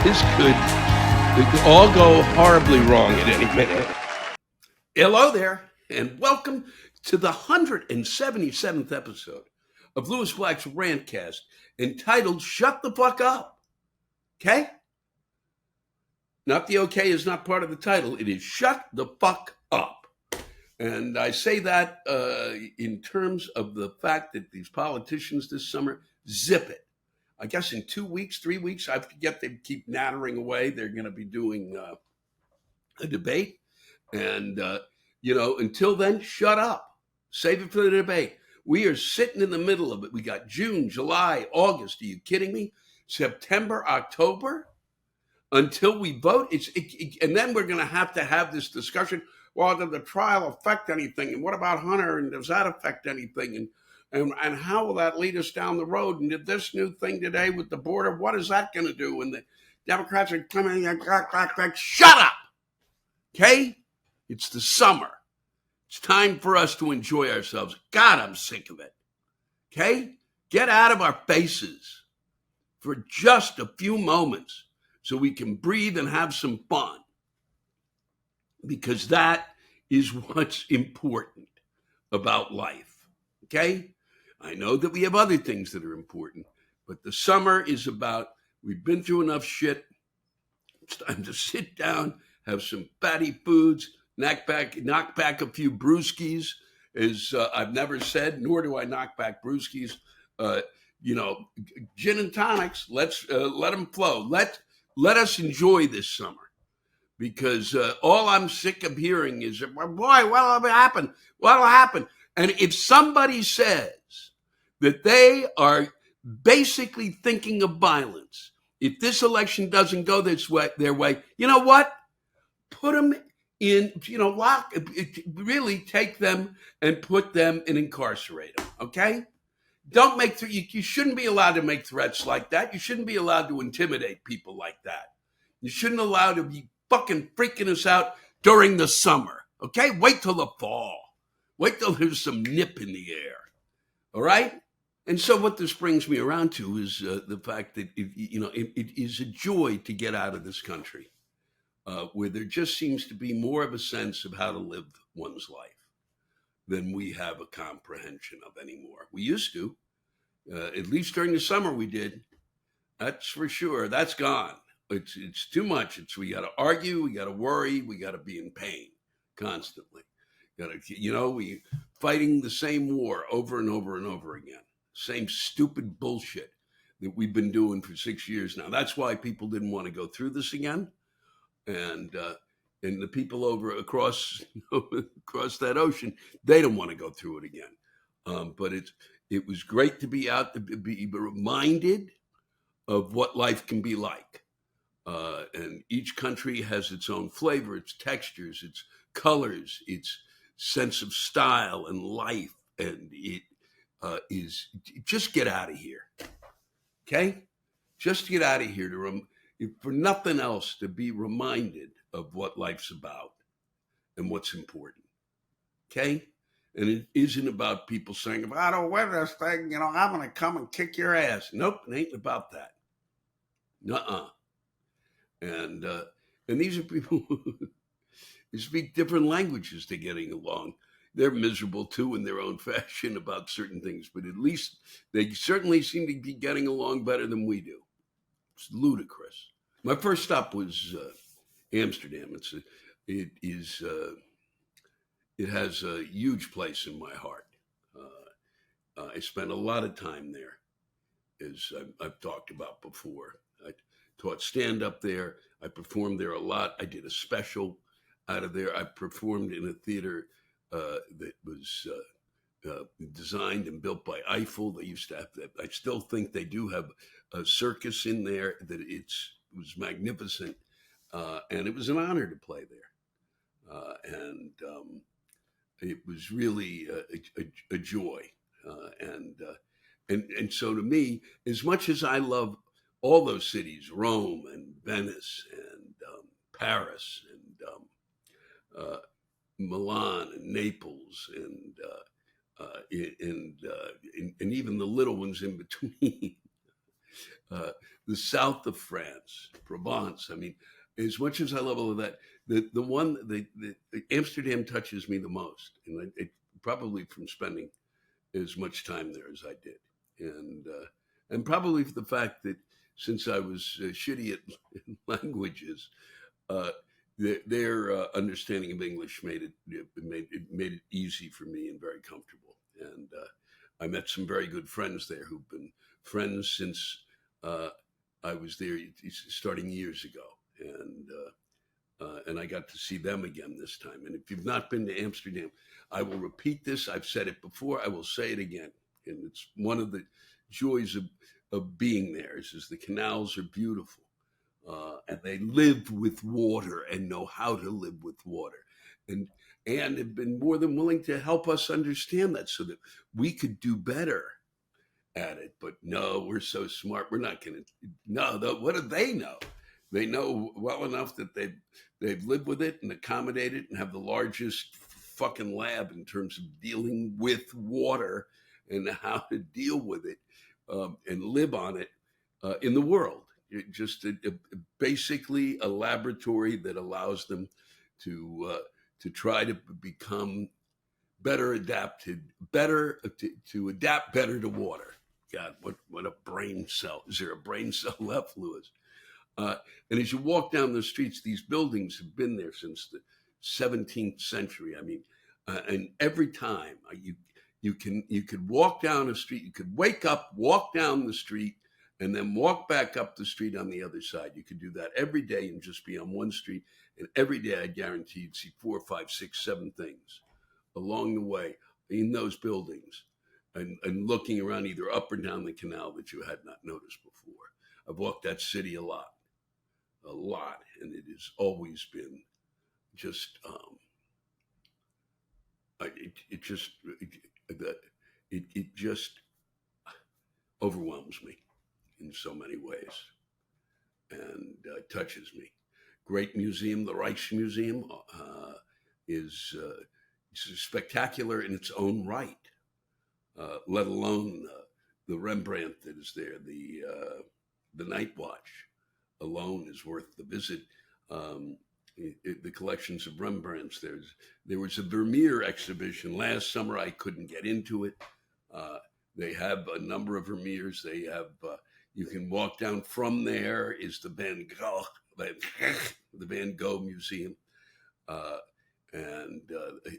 this could all go horribly wrong at any minute. Hello there, and welcome to the 177th episode of Lewis Black's Rantcast, entitled Shut the Fuck Up. Okay? Not the okay is not part of the title. It is Shut the Fuck Up. And I say that in terms of the fact that these politicians this summer zip it. I guess in 2 weeks, 3 weeks, I forget, they keep nattering away. They're going to be doing a debate. And, until then, shut up. Save it for the debate. We are sitting in the middle of it. We got June, July, August. Are you kidding me? September, October? Until we vote. And then we're going to have this discussion. Well, did the trial affect anything? And what about Hunter? And does that affect anything? And how will that lead us down the road? And did this new thing today with the border, what is that going to do? And the Democrats are coming in, shut up. Okay? It's the summer. It's time for us to enjoy ourselves. God, I'm sick of it. Okay? Get out of our faces for just a few moments so we can breathe and have some fun. Because that is what's important about life. Okay? I know that we have other things that are important, but the summer is about, we've been through enough shit. It's time to sit down, have some fatty foods, knock back a few brewskis, as I've never said, nor do I knock back brewskis. Gin and tonics, let them flow. Let us enjoy this summer. Because all I'm sick of hearing is, boy, what'll happen? What'll happen? And if somebody says that they are basically thinking of violence, if this election doesn't go their way, you know what? Put them in, really take them and put them and incarcerate them, okay? Don't make, you shouldn't be allowed to make threats like that. You shouldn't be allowed to intimidate people like that. You shouldn't allow to be fucking freaking us out during the summer, okay? Wait till the fall. Wait till there's some nip in the air, all right? And so what this brings me around to is the fact that, it is a joy to get out of this country where there just seems to be more of a sense of how to live one's life than we have a comprehension of anymore. We used to, at least during the summer we did. That's for sure. That's gone. It's too much. We got to argue. We got to worry. We got to be in pain constantly. We fighting the same war over and over and over again. Same stupid bullshit that we've been doing for 6 years now. That's why people didn't want to go through this again. And the people across that ocean, they don't want to go through it again. But it was great to be out to be reminded of what life can be like. And each country has its own flavor, its textures, its colors, its sense of style and life. And it is just get out of here. Okay? Just get out of here for nothing else, to be reminded of what life's about and what's important. Okay? And it isn't about people saying, if I don't wear this thing, I'm going to come and kick your ass. Nope, it ain't about that. Nuh-uh. And these are people who speak different languages to getting along. They're miserable too in their own fashion about certain things, but at least they certainly seem to be getting along better than we do. It's ludicrous. My first stop was Amsterdam. It has a huge place in my heart. I spent a lot of time there, as I've talked about before. I taught stand-up there. I performed there a lot. I did a special out of there. I performed in a theater that was designed and built by Eiffel. They used to have that. I still think they do have a circus in there. That it was magnificent, and it was an honor to play there. And it was really a joy. And so to me, as much as I love all those cities, Rome and Venice and Paris and Milan and Naples and even the little ones in between, the south of France, Provence. I mean, as much as I love all of that, the Amsterdam touches me the most, and it probably from spending as much time there as I did, and probably for the fact that since I was shitty at languages, uh, their understanding of English made it easy for me and very comfortable. And I met some very good friends there who've been friends since uh, I was there starting years ago, and I got to see them again this time. And if you've not been to Amsterdam, I will repeat this. I've said it before. I will say it again. And it's one of the joys of being there is the canals are beautiful. And they live with water and know how to live with water. And and have been more than willing to help us understand that so that we could do better at it. But no, we're so smart. We're not going to. No, what do they know? They know well enough that they've lived with it and accommodated and have the largest fucking lab in terms of dealing with water and how to deal with it and live on it in the world. Just basically a laboratory that allows them to try to become better adapted, better to adapt better to water. God, what a brain cell! Is there a brain cell left, Lewis? And as you walk down the streets, these buildings have been there since the 17th century. I mean, and every time you could walk down a street, you could wake up, walk down the street, and then walk back up the street on the other side. You could do that every day and just be on one street. And every day, I guarantee you'd see 4, 5, 6, 7 things along the way in those buildings and looking around either up or down the canal that you had not noticed before. I've walked that city a lot, and it has always been just it just overwhelms me in so many ways and touches me. Great museum, the Rijksmuseum, is spectacular in its own right, let alone the Rembrandt that is there, the Night Watch alone is worth the visit. The collections of Rembrandts. There was a Vermeer exhibition last summer. I couldn't get into it. They have a number of Vermeers. They have you can walk down from there is the Van Gogh Museum, and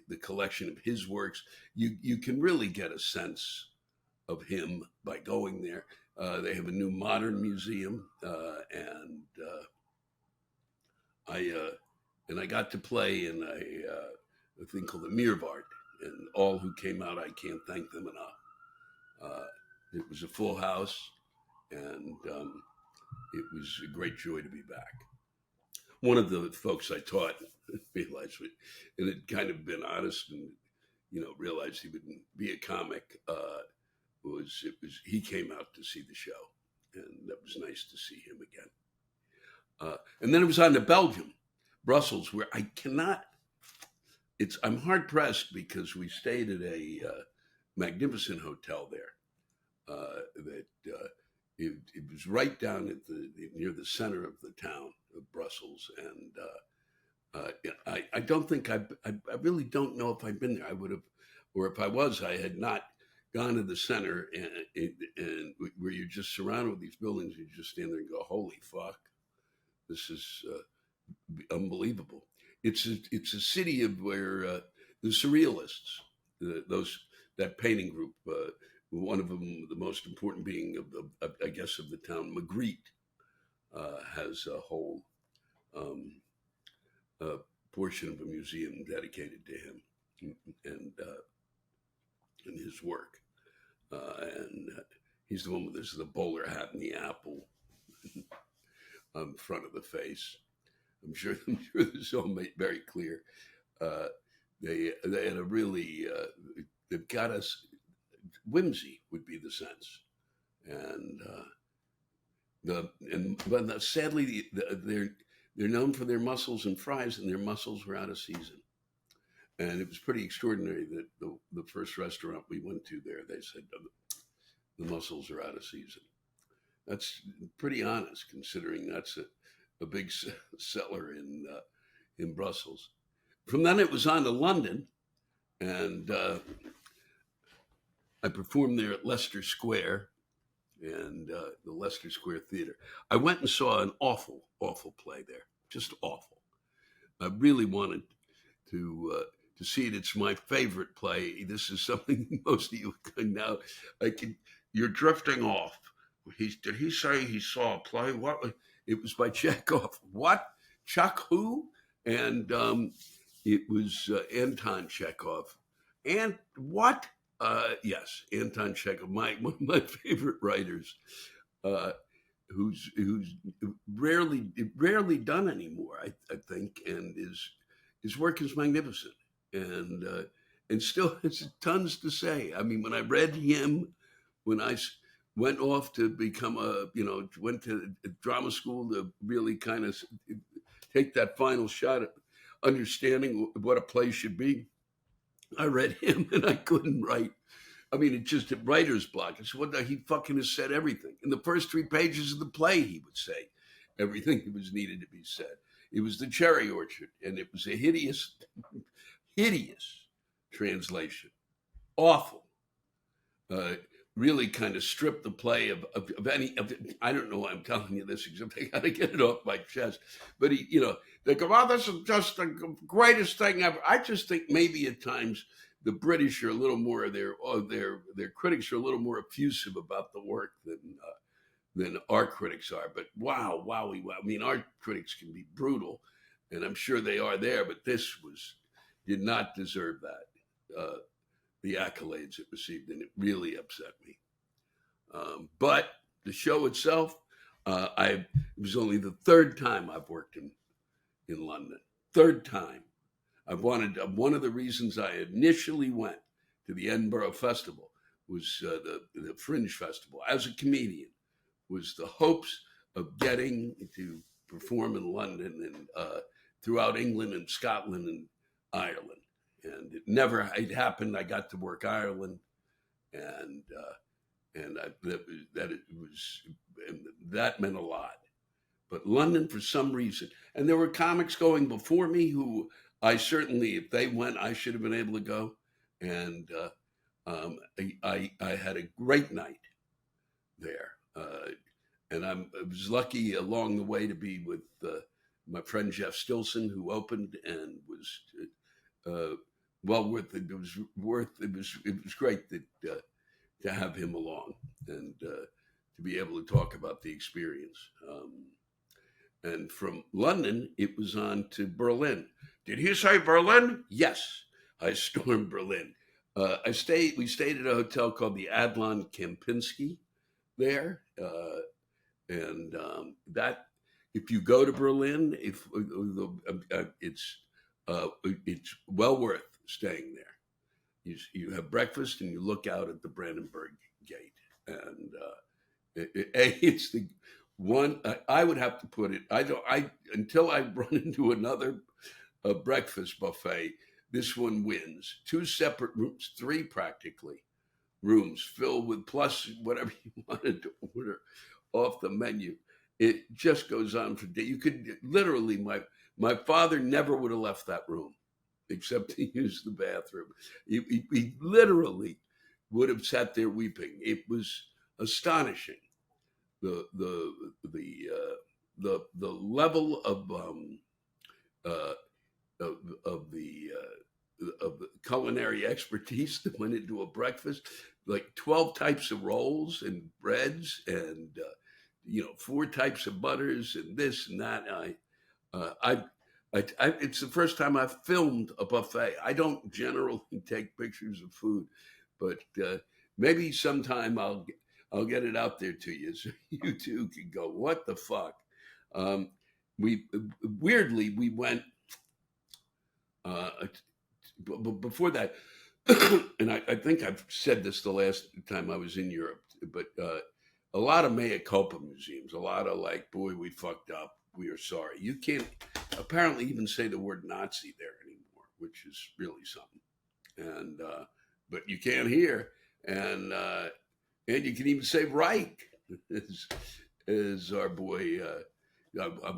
the collection of his works. You can really get a sense of him by going there. They have a new modern museum, and I got to play in a thing called the Meervaart, and all who came out, I can't thank them enough. It was a full house, and it was a great joy to be back. One of the folks I taught realized it had kind of been honest and realized he wouldn't be a comic. He came out to see the show, and that was nice to see him again. And then it was on to Belgium, Brussels, where I'm hard pressed because we stayed at a magnificent hotel there it was right down near the center of the town of Brussels, and I don't think I really don't know if I've been there. I would have, or if I was, I had not gone to the center and where you're just surrounded with these buildings. You just stand there and go, "Holy fuck, this is unbelievable." It's a city of where the surrealists, that painting group. One of them, the most important being of I guess of the town, Magritte, has a whole portion of a museum dedicated to him and his work. And he's the one with the bowler hat and the apple on front of the face. I'm sure this all made very clear. They had a really they've got us. Whimsy would be the sense, but sadly they're known for their mussels and fries, and their mussels were out of season. And it was pretty extraordinary that the first restaurant we went to there, they said the mussels are out of season. That's pretty honest, considering that's a big seller in Brussels. From then it was on to London, and I performed there at Leicester Square and the Leicester Square Theater. I went and saw an awful, awful play there, just awful. I really wanted to see it. It's my favorite play. This is something most of you can know. You're drifting off. Did he say he saw a play? What? It was by Chekhov. What? Chuck who? And it was Anton Chekhov. And what? Yes, Anton Chekhov, one of my favorite writers, who's rarely done anymore, I think, and his work is magnificent, and still has tons to say. I mean, when I read him, when I went off to become went to drama school to really kind of take that final shot at understanding what a play should be, I read him and I couldn't write. I mean, it's just a writer's block. It's what he fucking has said everything. In the first 3 pages of the play, he would say everything that was needed to be said. It was the Cherry Orchard, and it was a hideous, hideous translation. Awful. Really kind of stripped the play of any. I don't know why I'm telling you this, except I got to get it off my chest. But they go, "Oh, this is just the greatest thing ever." I just think maybe at times the British are a little more their critics are a little more effusive about the work than our critics are. But wow. I mean, our critics can be brutal, and I'm sure they are there. But this did not deserve that. The accolades it received, and it really upset me. But the show itself, it was only the 3rd time I've worked in London. 3rd time. One of the reasons I initially went to the Edinburgh Festival was the Fringe Festival as a comedian, was the hopes of getting to perform in London and throughout England and Scotland and Ireland. And it happened. I got to work Ireland, and that meant a lot. But London, for some reason, and there were comics going before me who I certainly, if they went, I should have been able to go. And I had a great night there, and I was lucky along the way to be with my friend Jeff Stilson, who opened and was. Well worth it. It was great to have him along and to be able to talk about the experience. And from London, it was on to Berlin. Did he say Berlin? Yes, I stormed Berlin. We stayed at a hotel called the Adlon Kempinski there, and that if you go to Berlin, it's well worth staying there. You have breakfast and you look out at the Brandenburg Gate, and it's the one I would have to put it. Until I run into another breakfast buffet, this one wins. 2 separate rooms, 3 practically rooms filled with plus whatever you wanted to order off the menu. It just goes on for days. You could literally my father never would have left that room except to use the bathroom. He literally would have sat there weeping. It was astonishing. The level of the culinary expertise that went into a breakfast, like 12 types of rolls and breads and 4 types of butters and this and that. It's the first time I've filmed a buffet. I don't generally take pictures of food, but maybe sometime I'll get it out there to you so you too can go, what the fuck? We went before that, and I think I've said this the last time I was in Europe, but a lot of mea culpa museums, a lot of like, boy, we fucked up. We are sorry. You can't apparently even say the word Nazi there anymore, which is really something. And but you can't hear, and you can even say Reich. as our boy.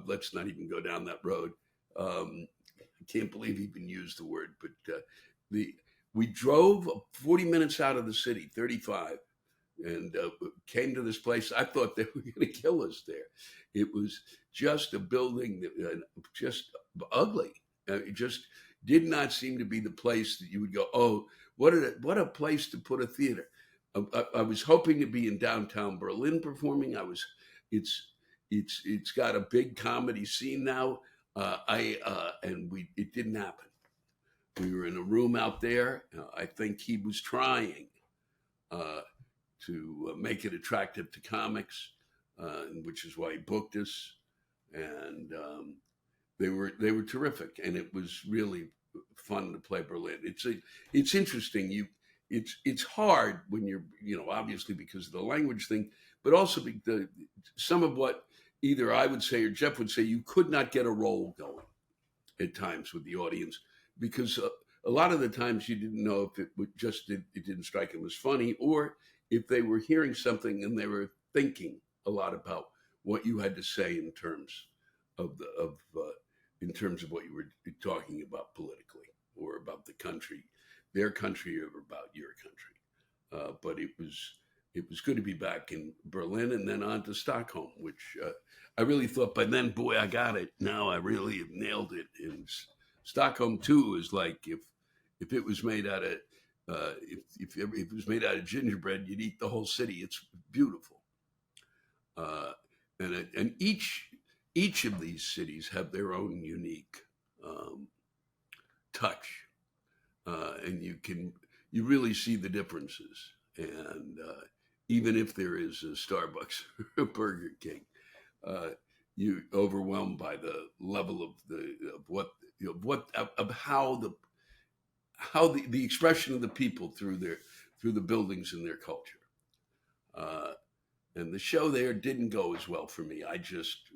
Let's not even go down that road. I can't believe he even used the word, but the we drove 40 minutes out of the city, 35, and came to this place. I thought they were going to kill us there. It was just a building that just ugly. It just did not seem to be the place that you would go, oh, what a place to put a theater. I was hoping to be in downtown Berlin performing. It's got a big comedy scene now. It didn't happen. We were in a room out there. I think he was trying to make it attractive to comics, which is why he booked us. And they were terrific, and it was really fun to play Berlin. It's interesting. It's hard when you're obviously because of the language thing, but also some of what either I would say or Jeff would say, you could not get a role going at times with the audience because a lot of the times you didn't know if it didn't strike them as funny or if they were hearing something and they were thinking a lot about what you had to say in terms of in terms of what you were talking about politically or about the country, their country, or about your country. But it was good to be back in Berlin and then on to Stockholm, which I really thought by then, boy, I got it. Now I really have nailed it. And Stockholm too is like if it was made out of if it was made out of gingerbread, you'd eat the whole city. It's beautiful, and each of these cities have their own unique touch, and you really see the differences. And even if there is a Starbucks or a Burger King, you're overwhelmed by the level of how the expression of the people through the buildings and their culture. And the show there didn't go as well for me. I just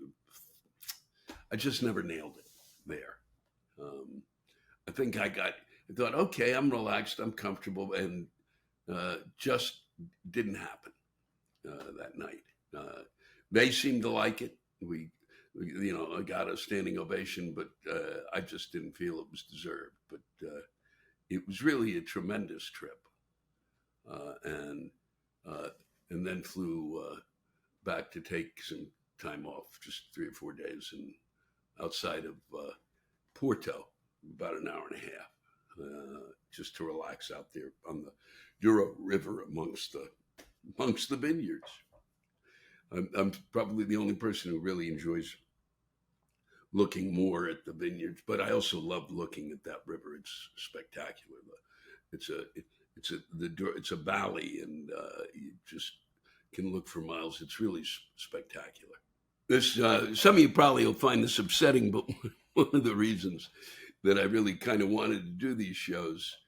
never nailed it there. I think I thought, okay, I'm relaxed, I'm comfortable, and just didn't happen that night. They seemed to like it. I got a standing ovation, but I just didn't feel it was deserved. But it was really a tremendous trip, and then flew back to take some time off, just 3 or 4 days, and outside of Porto, about an hour and a half, just to relax out there on the Douro River amongst the vineyards. I'm probably the only person who really enjoys looking more at the vineyards, but I also love looking at that river. It's spectacular. It's a valley, and you just can look for miles. It's really spectacular. Some of you probably will find this upsetting, but one of the reasons that I really kind of wanted to do these shows,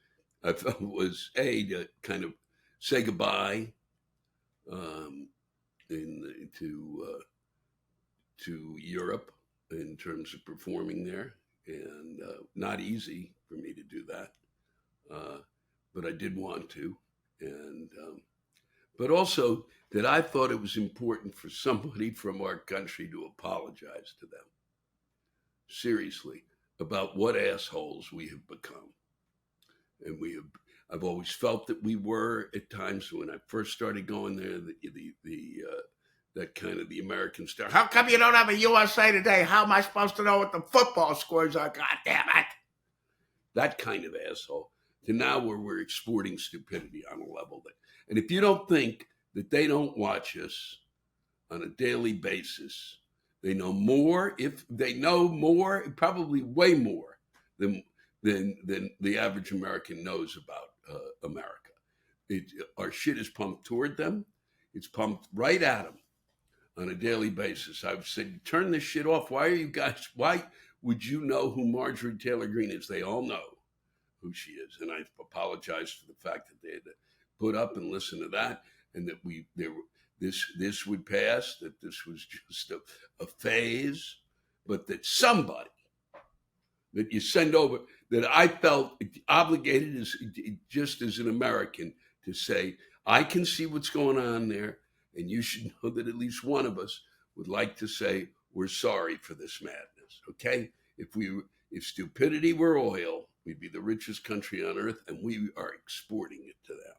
I felt was to kind of say goodbye to Europe in terms of performing there, and not easy for me to do that, but I did want to, and but also that I thought it was important for somebody from our country to apologize to them, seriously, about what assholes we have become. And I've always felt that we were at times when I first started going there, that kind of the American star. How come you don't have a USA Today? How am I supposed to know what the football scores are? God damn it. That kind of asshole. To now where we're exporting stupidity on a level and if you don't think that they don't watch us on a daily basis, they know more. If they know more, probably way more than the average American knows about America. Our shit is pumped toward them. It's pumped right at them on a daily basis. I've said, turn this shit off. Why would you know who Marjorie Taylor Greene is? They all know who she is. And I apologize for the fact that they had to put up and listen to that, and that this would pass, that this was just a phase, but that somebody that you send over, that I felt obligated just as an American to say, I can see what's going on there, And you should know that at least one of us would like to say we're sorry for this madness, okay? If stupidity were oil, we'd be the richest country on earth, and we are exporting it to them.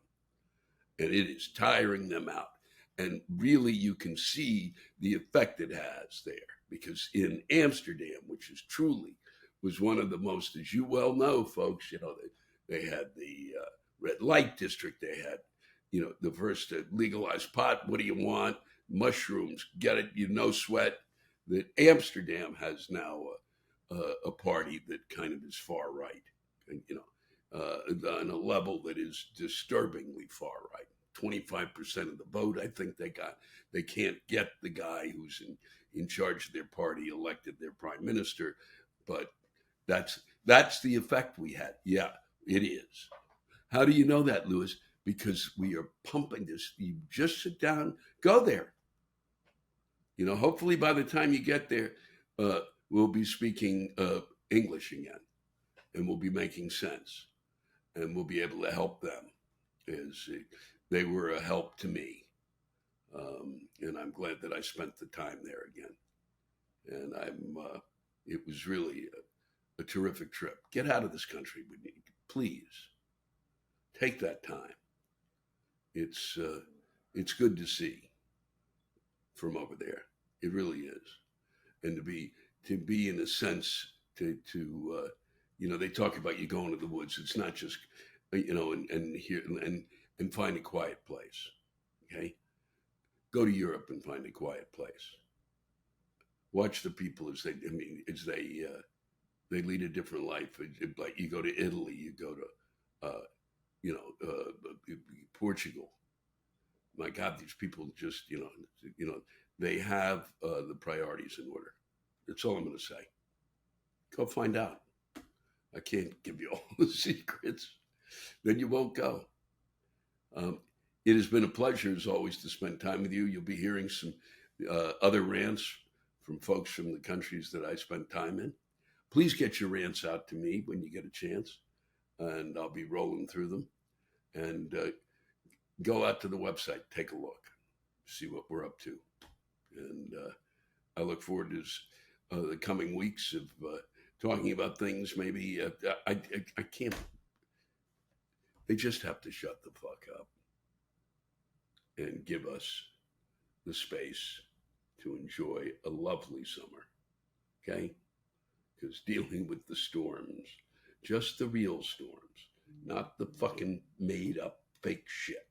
And it is tiring them out. And really, you can see the effect it has there. Because in Amsterdam, which is truly was one of the most, as you well know, folks, they had the red light district. They had, the first legalized pot. What do you want? Mushrooms. Get it. No sweat. That Amsterdam has now a party that kind of is far right, and on a level that is disturbingly far right. 25% of the vote, I think they got. They can't get the guy who's in charge of their party elected their prime minister, but that's the effect we had. Yeah, it is. How do you know that, Lewis? Because we are pumping this. You just sit down, go there. Hopefully by the time you get there, we'll be speaking English again, and we'll be making sense, and we'll be able to help them as they were a help to me. And I'm glad that I spent the time there again. And it was really a terrific trip. Get out of this country, please. Take that time. It's good to see from over there. It really is. And to be in a sense to they talk about you going to the woods. It's not just and here and find a quiet place. Okay, go to Europe and find a quiet place. Watch the people as they lead a different life. Like you go to Italy, you go to Portugal. My God, these people just they have the priorities in order. That's all I'm going to say. Go find out. I can't give you all the secrets. Then you won't go. It has been a pleasure, as always, to spend time with you. You'll be hearing some other rants from folks from the countries that I spent time in. Please get your rants out to me when you get a chance, and I'll be rolling through them. And go out to the website, take a look, see what we're up to. And I look forward to the coming weeks of talking about things. Maybe I can't. They just have to shut the fuck up and give us the space to enjoy a lovely summer, okay? Because dealing with the storms, just the real storms, not the fucking made up fake shit.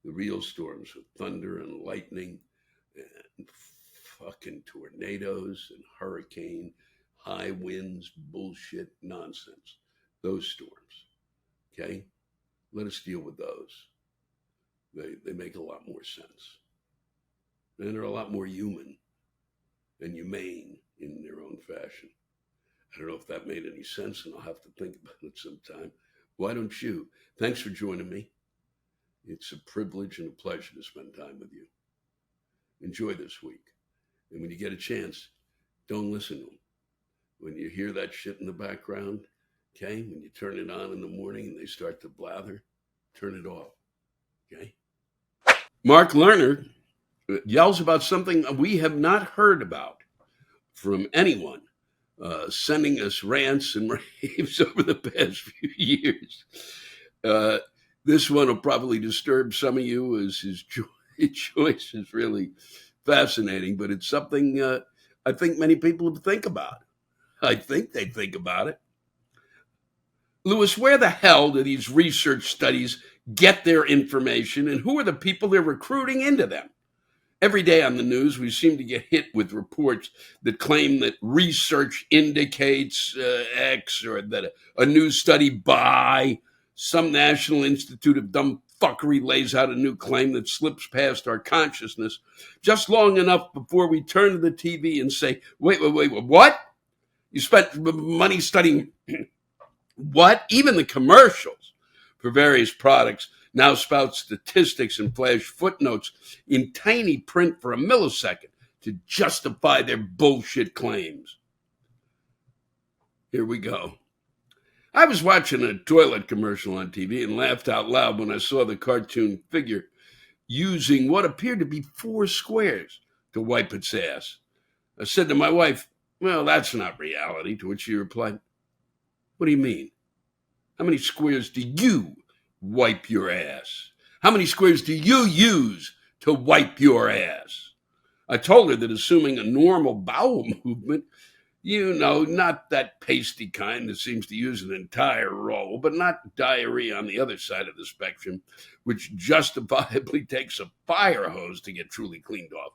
The real storms with thunder and lightning and fucking tornadoes and hurricane, high winds, bullshit, nonsense. Those storms, okay? Let us deal with those. They make a lot more sense. And they're a lot more human and humane in their own fashion. I don't know if that made any sense, and I'll have to think about it sometime. Why don't you? Thanks for joining me. It's a privilege and a pleasure to spend time with you. Enjoy this week. And when you get a chance, don't listen to them. When you hear that shit in the background, okay, when you turn it on in the morning and they start to blather, turn it off, okay? Mark Lerhner yells about something we have not heard about from anyone, sending us rants and raves over the past few years. This one will probably disturb some of you, as his choice is really fascinating, but it's something I think many people think about. I think they think about it. Lewis, where the hell do these research studies get their information, and who are the people they're recruiting into them? Every day on the news, we seem to get hit with reports that claim that research indicates X, or that a new study by some National Institute of Dumb Fuckery lays out a new claim that slips past our consciousness just long enough before we turn to the TV and say, wait, what? You spent money studying what? Even the commercials for various products now spout statistics and flash footnotes in tiny print for a millisecond to justify their bullshit claims. Here we go. I was watching a toilet commercial on TV and laughed out loud when I saw the cartoon figure using what appeared to be 4 squares to wipe its ass. I said to my wife, well, that's not reality, to which she replied, what do you mean? How many squares do you wipe your ass? How many squares do you use to wipe your ass? I told her that assuming a normal bowel movement, not that pasty kind that seems to use an entire roll, but not diarrhea on the other side of the spectrum, which justifiably takes a fire hose to get truly cleaned off.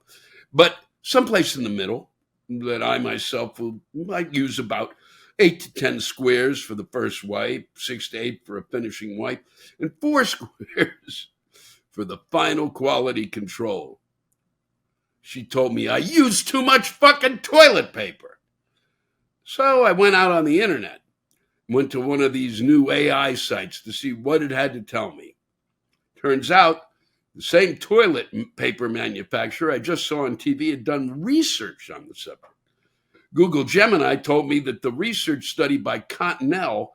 But someplace in the middle, that I myself might use about 8 to 10 squares for the first wipe, 6 to 8 for a finishing wipe, and 4 squares for the final quality control. She told me I use too much fucking toilet paper. So I went out on the internet, went to one of these new AI sites to see what it had to tell me. Turns out the same toilet paper manufacturer I just saw on TV had done research on the subject. Google Gemini told me that the research study by Cottonelle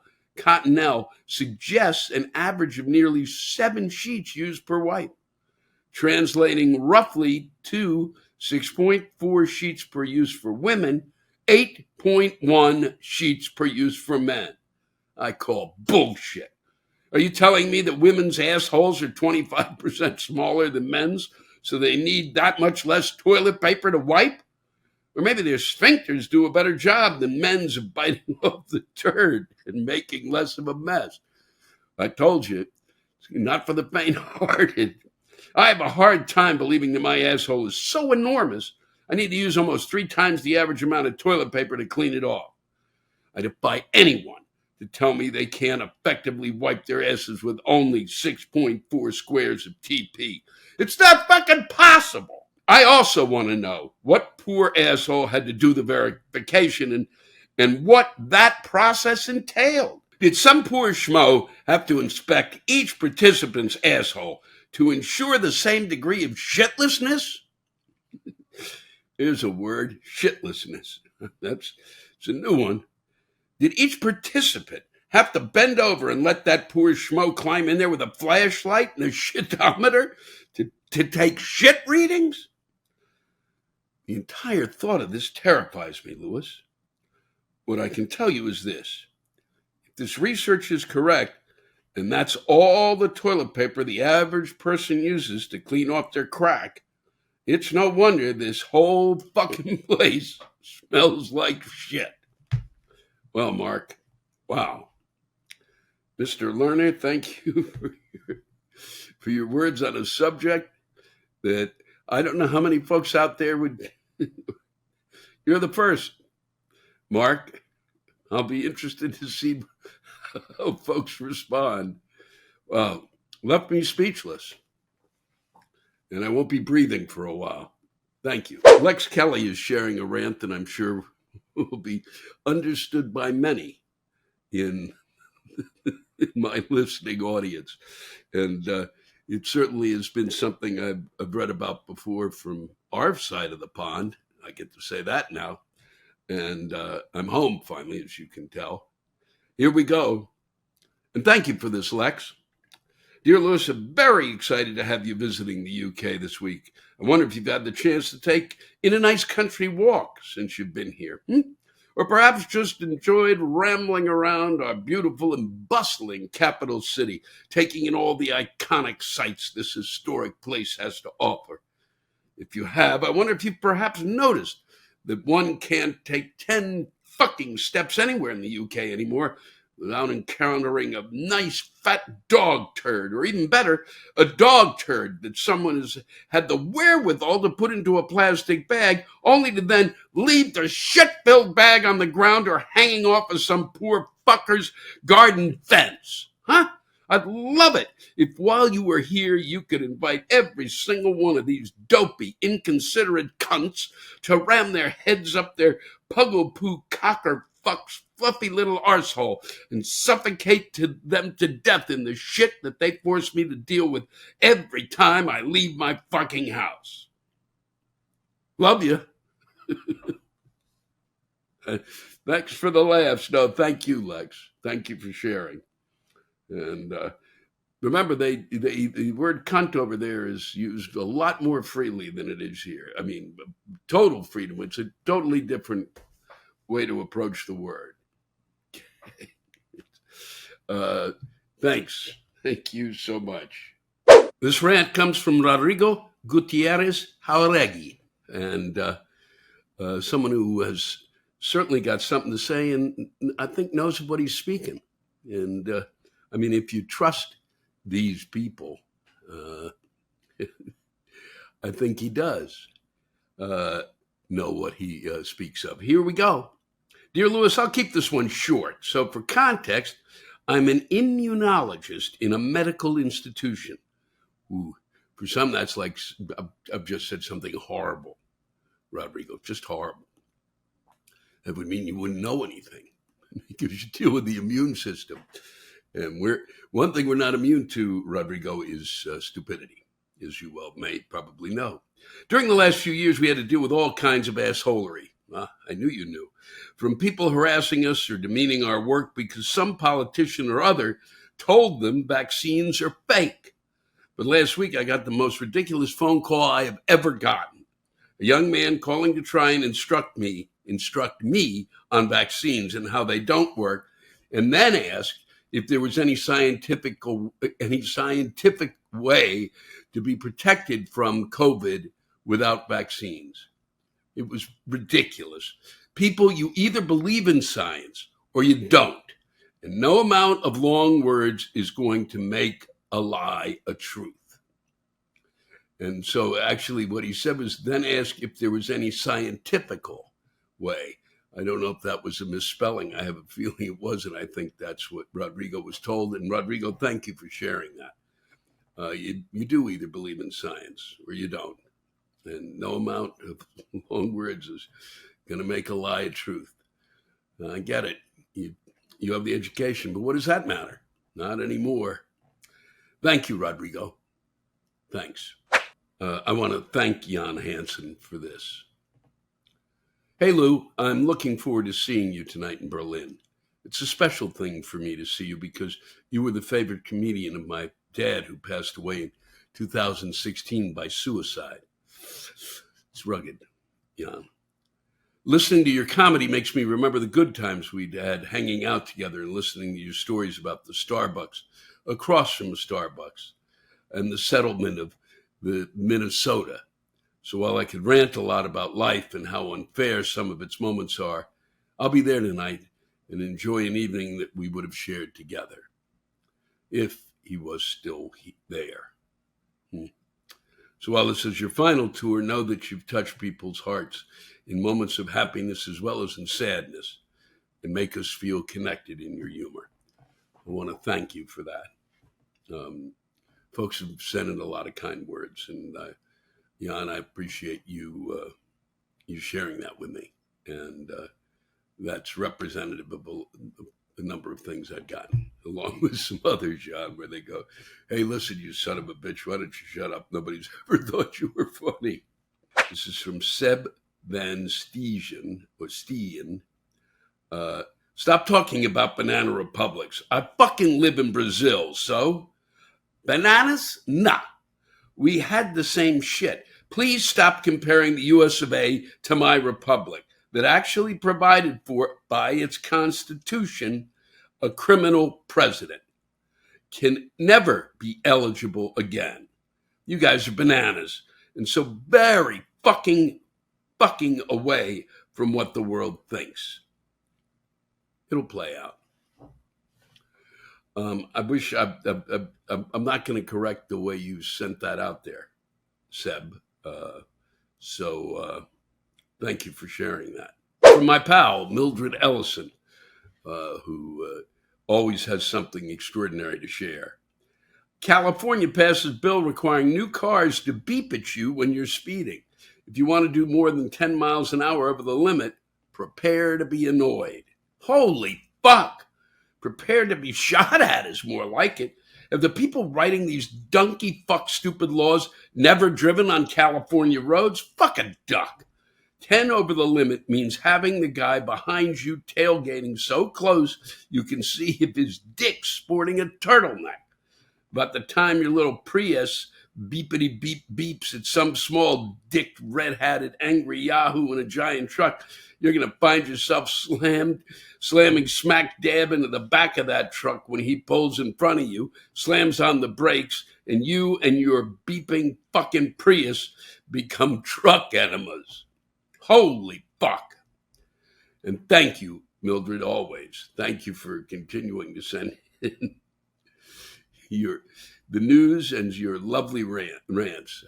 suggests an average of nearly 7 sheets used per wipe, translating roughly to 6.4 sheets per use for women, 8.1 sheets per use for men. I call bullshit. Are you telling me that women's assholes are 25% smaller than men's, so they need that much less toilet paper to wipe? Or maybe their sphincters do a better job than men's of biting off the turd and making less of a mess. I told you, it's not for the faint-hearted. I have a hard time believing that my asshole is so enormous, I need to use almost 3 times the average amount of toilet paper to clean it off. I defy anyone to tell me they can't effectively wipe their asses with only 6.4 squares of TP. It's not fucking possible. I also want to know what poor asshole had to do the verification and what that process entailed. Did some poor schmo have to inspect each participant's asshole to ensure the same degree of shitlessness? Here's a word, shitlessness. It's a new one. Did each participant have to bend over and let that poor schmo climb in there with a flashlight and a shitometer to take shit readings? The entire thought of this terrifies me, Lewis. What I can tell you is this. If this research is correct, and that's all the toilet paper the average person uses to clean off their crack, it's no wonder this whole fucking place smells like shit. Well, Mark, wow. Mr. Lerhner, thank you for your words on a subject that I don't know how many folks out there would... You're the first. Mark, I'll be interested to see how folks respond. Well, left me speechless. And I won't be breathing for a while. Thank you. Lex Kelly is sharing a rant that I'm sure will be understood by many in my listening audience. And it certainly has been something I've read about before from our side of the pond. I get to say that now. And I'm home finally, as you can tell. Here we go. And thank you for this, Lex. Dear Lewis, I'm very excited to have you visiting the UK this week. I wonder if you've had the chance to take in a nice country walk since you've been here. Or perhaps just enjoyed rambling around our beautiful and bustling capital city, taking in all the iconic sights this historic place has to offer. If you have, I wonder if you've perhaps noticed that one can't take 10 fucking steps anywhere in the UK anymore without encountering a nice fat dog turd, or even better, a dog turd that someone has had the wherewithal to put into a plastic bag, only to then leave the shit-filled bag on the ground or hanging off of some poor fucker's garden fence. Huh? I'd love it if while you were here, you could invite every single one of these dopey, inconsiderate cunts to ram their heads up their puggle-poo cocker fuck's fluffy little arsehole and suffocate them to death in the shit that they force me to deal with every time I leave my fucking house. Love you. Thanks for the laughs. No, thank you, Lex. Thank you for sharing. And Remember, the word cunt over there is used a lot more freely than it is here. I mean, total freedom. It's a totally different way to approach the word. Thanks. Thank you so much. This rant comes from Rodrigo Gutierrez Jauregui, and someone who has certainly got something to say and I think knows what he's speaking. And I mean, if you trust these people, I think he does know what he speaks of. Here we go. Dear Lewis, I'll keep this one short. So for context, I'm an immunologist in a medical institution. Ooh, for some, that's like I've just said something horrible, Rodrigo, just horrible. That would mean you wouldn't know anything because you deal with the immune system. And one thing we're not immune to, Rodrigo, is stupidity, as you well may probably know. During the last few years, we had to deal with all kinds of assholery. I knew you knew. From people harassing us or demeaning our work because some politician or other told them vaccines are fake. But last week, I got the most ridiculous phone call I have ever gotten. A young man calling to try and instruct me on vaccines and how they don't work, and then asked if there was any scientific way to be protected from COVID without vaccines. It was ridiculous. People, you either believe in science or you don't. And no amount of long words is going to make a lie a truth. And so actually what he said was then ask if there was any scientifical way. I don't know if that was a misspelling. I have a feeling it wasn't. I think that's what Rodrigo was told. And Rodrigo, thank you for sharing that. You do either believe in science or you don't. And no amount of long words is going to make a lie a truth. I get it. You have the education, but what does that matter? Not anymore. Thank you, Rodrigo. Thanks. I want to thank Jan Hansen for this. Hey, Lou, I'm looking forward to seeing you tonight in Berlin. It's a special thing for me to see you because you were the favorite comedian of my dad who passed away in 2016 by suicide. It's rugged, Jan. Listening to your comedy makes me remember the good times we'd had hanging out together and listening to your stories about the Starbucks across from the Starbucks and the settlement of the Minnesota. So while I could rant a lot about life and how unfair some of its moments are, I'll be there tonight and enjoy an evening that we would have shared together if he was still there. So while this is your final tour, know that you've touched people's hearts in moments of happiness as well as in sadness and make us feel connected in your humor. I want to thank you for that. Folks have sent in a lot of kind words, and Jan, I appreciate you sharing that with me. And that's representative of a number of things I've gotten, along with some others, Jan, where they go, hey, listen, you son of a bitch, why don't you shut up? Nobody's ever thought you were funny. This is from Seb van Stein, or Stein. Stop talking about banana republics. I fucking live in Brazil, so bananas? Nah. We had the same shit. Please stop comparing the US of A to my republic that actually provided for, by its constitution, a criminal president. Can never be eligible again. You guys are bananas. And so very fucking away from what the world thinks. It'll play out. I wish I'm not going to correct the way you sent that out there, Seb. So thank you for sharing that. From my pal, Mildred Ellison, who always has something extraordinary to share. California passes bill requiring new cars to beep at you when you're speeding. If you want to do more than 10 miles an hour over the limit, prepare to be annoyed. Holy fuck! Prepare to be shot at is more like it. Have the people writing these donkey fuck stupid laws never driven on California roads? Fuck a duck. 10 over the limit means having the guy behind you tailgating so close you can see if his dick's sporting a turtleneck. About the time your little Prius beepity beep beeps at some small dick red-hatted angry yahoo in a giant truck, you're going to find yourself slamming smack dab into the back of that truck when he pulls in front of you, slams on the brakes, and you and your beeping fucking Prius become truck enemas. Holy fuck. And thank you, Mildred, always. Thank you for continuing to send in the news and your lovely rants.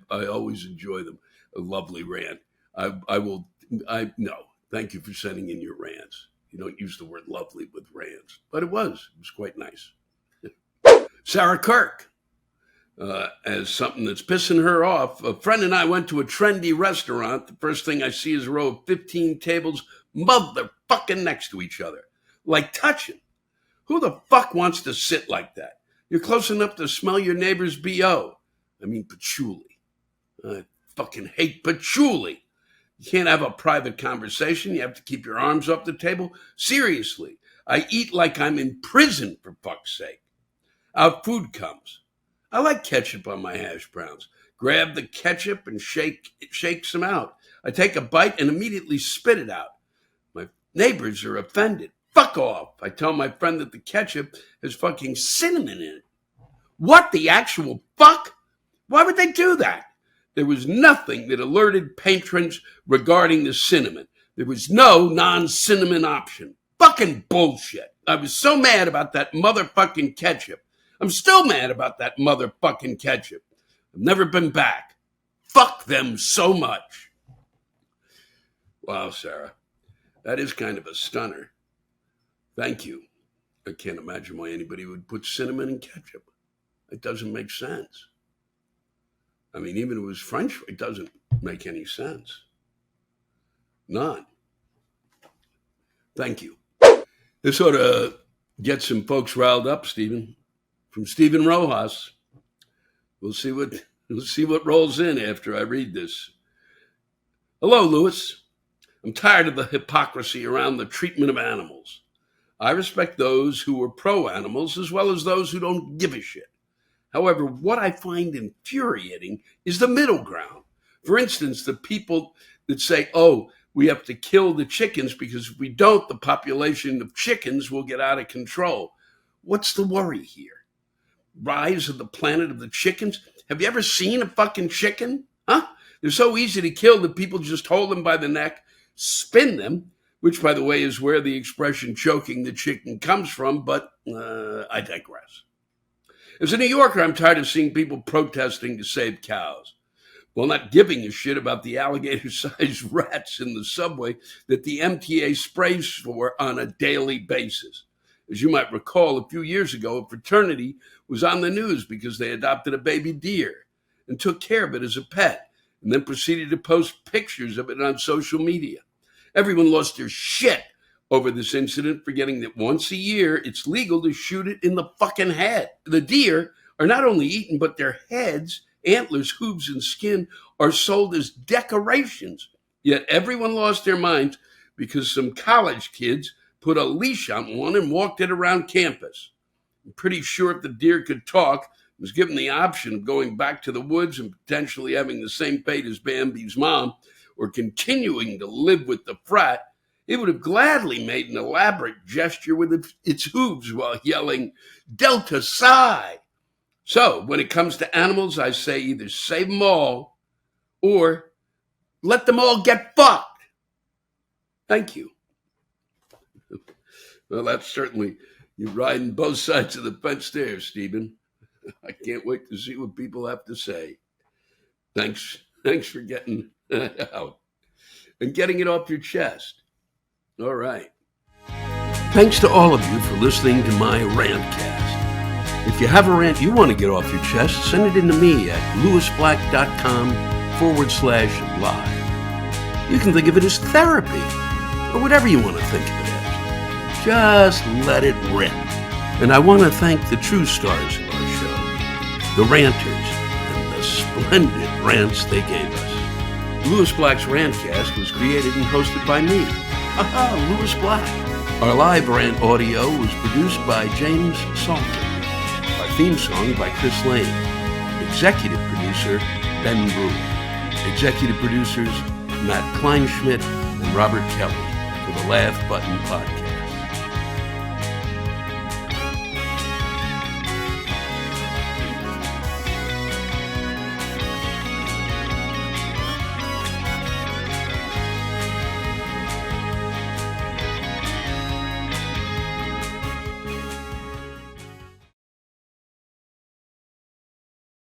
I always enjoy them. A lovely rant. No, thank you for sending in your rants. You don't use the word lovely with rants, but it was quite nice. Sarah Kirk, as something that's pissing her off. A friend and I went to a trendy restaurant. The first thing I see is a row of 15 tables motherfucking next to each other, like touching. Who the fuck wants to sit like that? You're close enough to smell your neighbor's BO. I mean, patchouli. I fucking hate patchouli. You can't have a private conversation. You have to keep your arms off the table. Seriously, I eat like I'm in prison, for fuck's sake. Out food comes. I like ketchup on my hash browns. Grab the ketchup and shake some out. I take a bite and immediately spit it out. My neighbors are offended. Fuck off. I tell my friend that the ketchup has fucking cinnamon in it. What the actual fuck? Why would they do that? There was nothing that alerted patrons regarding the cinnamon. There was no non-cinnamon option. Fucking bullshit. I was so mad about that motherfucking ketchup. I'm still mad about that motherfucking ketchup. I've never been back. Fuck them so much. Wow, Sarah. That is kind of a stunner. Thank you. I can't imagine why anybody would put cinnamon in ketchup. It doesn't make sense. I mean, even if it was French, it doesn't make any sense. None. Thank you. This ought to get some folks riled up, Stephen. From Stephen Rojas. We'll see what rolls in after I read this. Hello, Louis. I'm tired of the hypocrisy around the treatment of animals. I respect those who are pro-animals as well as those who don't give a shit. However, what I find infuriating is the middle ground. For instance, the people that say, we have to kill the chickens because if we don't, the population of chickens will get out of control. What's the worry here? Rise of the planet of the chickens? Have you ever seen a fucking chicken? Huh? They're so easy to kill that people just hold them by the neck, spin them, which, by the way, is where the expression choking the chicken comes from, but I digress. As a New Yorker, I'm tired of seeing people protesting to save cows, while not giving a shit about the alligator-sized rats in the subway that the MTA sprays for on a daily basis. As you might recall, a few years ago, a fraternity was on the news because they adopted a baby deer and took care of it as a pet, and then proceeded to post pictures of it on social media. Everyone lost their shit over this incident, forgetting that once a year, it's legal to shoot it in the fucking head. The deer are not only eaten, but their heads, antlers, hooves, and skin are sold as decorations. Yet everyone lost their minds because some college kids put a leash on one and walked it around campus. I'm pretty sure if the deer could talk, was given the option of going back to the woods and potentially having the same fate as Bambi's mom, or continuing to live with the frat, it would have gladly made an elaborate gesture with its hooves while yelling, Delta Psi. So when it comes to animals, I say either save them all or let them all get fucked. Thank you. Well, that's certainly, you're riding both sides of the fence there, Stephen. I can't wait to see what people have to say. Thanks for getting out and getting it off your chest. All right. Thanks to all of you for listening to my Rantcast. If you have a rant you want to get off your chest, send it in to me at lewisblack.com/live. You can think of it as therapy or whatever you want to think of it as. Just let it rip. And I want to thank the true stars of our show, the ranters, and the splendid rants they gave us. Lewis Black's Rantcast was created and hosted by me. Lewis Black. Our live rant audio was produced by James Salter. Our Theme song by Chris Lane. Executive producer, Ben Brewer. Executive producers, Matt Kleinschmidt and Robert Kelly for the Laugh Button Podcast.